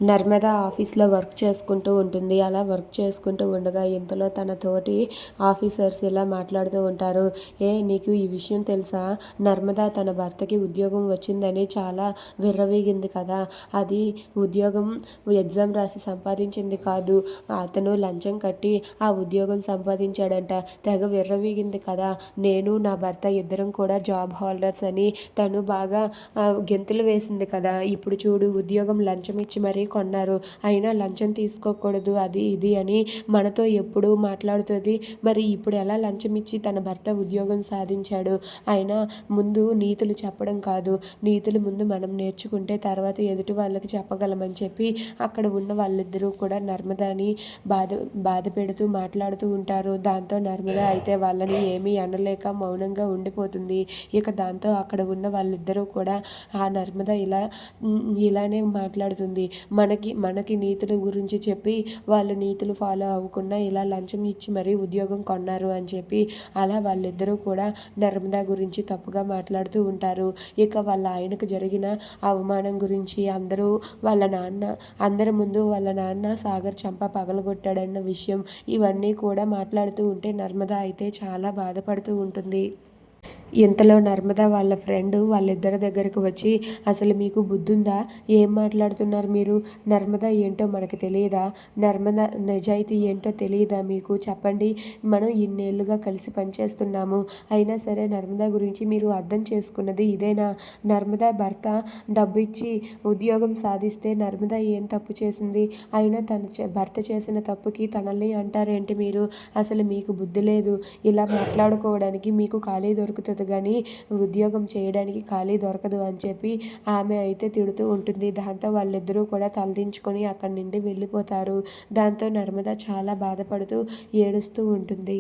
నర్మద ఆఫీస్లో వర్క్ చేసుకుంటూ ఉంటుంది. అలా వర్క్ చేసుకుంటూ ఉండగా ఇంతలో తన తోటి ఆఫీసర్స్ ఇలా మాట్లాడుతూ ఉంటారు. నీకు ఈ విషయం తెలుసా? నర్మద తన భర్తకి ఉద్యోగం వచ్చిందని చాలా విర్రవీగింది కదా! అది ఉద్యోగం ఎగ్జామ్ రాసి సంపాదించింది కాదు. అతను లంచం కట్టి ఆ ఉద్యోగం సంపాదించాడంట. తెగ విర్రవీగింది కదా! నేను నా భర్త ఇద్దరం కూడా జాబ్ హోల్డర్స్ అని తను బాగా గెంతులు వేసింది కదా! ఇప్పుడు చూడు, ఉద్యోగం లంచం ఇచ్చి మరీ కొన్నారు. అయినా లంచం తీసుకోకూడదు అది ఇది అని మనతో ఎప్పుడూ మాట్లాడుతుంది. మరి ఇప్పుడు ఎలా లంచం ఇచ్చి తన భర్త ఉద్యోగం సాధించాడు? అయినా ముందు నీతులు చెప్పడం కాదు, నీతులు ముందు మనం నేర్చుకుంటే తర్వాత ఎదుటి వాళ్ళకి చెప్పగలమని చెప్పి అక్కడ ఉన్న వాళ్ళిద్దరూ కూడా నర్మదాని బాధ బాధ పెడుతూ మాట్లాడుతూ ఉంటారు. దాంతో నర్మద అయితే వాళ్ళని ఏమీ అనలేక మౌనంగా ఉండిపోతుంది. ఇక దాంతో అక్కడ ఉన్న వాళ్ళిద్దరూ కూడా ఆ నర్మద ఇలానే మాట్లాడుతుంది. మనకి నీతుల గురించి చెప్పి వాళ్ళు నీతులు ఫాలో అవ్వకుండా ఇలా లంచం ఇచ్చి మరీ ఉద్యోగం కొన్నారు అని చెప్పి అలా వాళ్ళిద్దరూ కూడా నర్మదా గురించి తప్పుగా మాట్లాడుతూ ఉంటారు. ఇక వాళ్ళ ఆయనకు జరిగిన అవమానం గురించి అందరి ముందు వాళ్ళ నాన్న సాగర్ చంప పగలగొట్టాడన్న విషయం ఇవన్నీ కూడా మాట్లాడుతూ ఉంటే నర్మదా అయితే చాలా బాధపడుతూ ఉంటుంది. ఇంతలో నర్మద వాళ్ళ ఫ్రెండ్ వాళ్ళిద్దరి దగ్గరకు వచ్చి, అసలు మీకు బుద్ధుందా? ఏం మాట్లాడుతున్నారు మీరు? నర్మద ఏంటో మనకు తెలియదా? నర్మద నిజాయితీ ఏంటో తెలియదా మీకు? చెప్పండి. మనం ఇన్నేళ్లుగా కలిసి పనిచేస్తున్నాము. అయినా సరే నర్మద గురించి మీరు అర్థం చేసుకున్నది ఇదేనా? నర్మద భర్త డబ్బు ఇచ్చి ఉద్యోగం సాధిస్తే నర్మద ఏం తప్పు చేసింది? అయినా తన భర్త చేసిన తప్పుకి తనని అంటారేంటి మీరు? అసలు మీకు బుద్ధి లేదు. ఇలా మాట్లాడుకోవడానికి మీకు ఖాళీ దొరుకుతుంది కానీ ఉద్యోగం చేయడానికి ఖాళీ దొరకదు అని చెప్పి ఆమె అయితే తిడుతూ ఉంటుంది. దాంతో వాళ్ళిద్దరూ కూడా తలదించుకొని అక్కడి నుండి వెళ్ళిపోతారు. దాంతో నర్మద చాలా బాధపడుతూ ఏడుస్తూ ఉంటుంది.